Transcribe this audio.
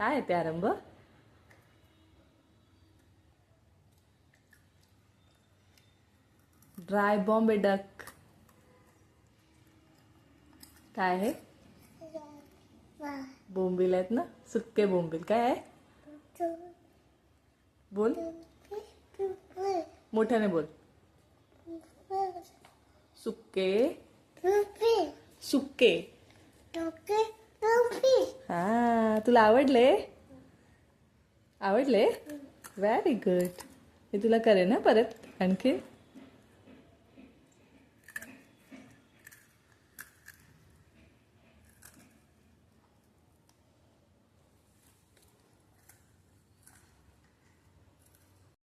काय आहे ते आरंभ? Dry Bombay duck. काय आहे? बोंबील आहेत ना, सुक्के बोंबील. काय आहे? बोल, मोठ्याने बोल. सुक्के सुक्के. हा, तुला आवडले? आवडले? Very good. मी तुला करेन ना परत आणखी.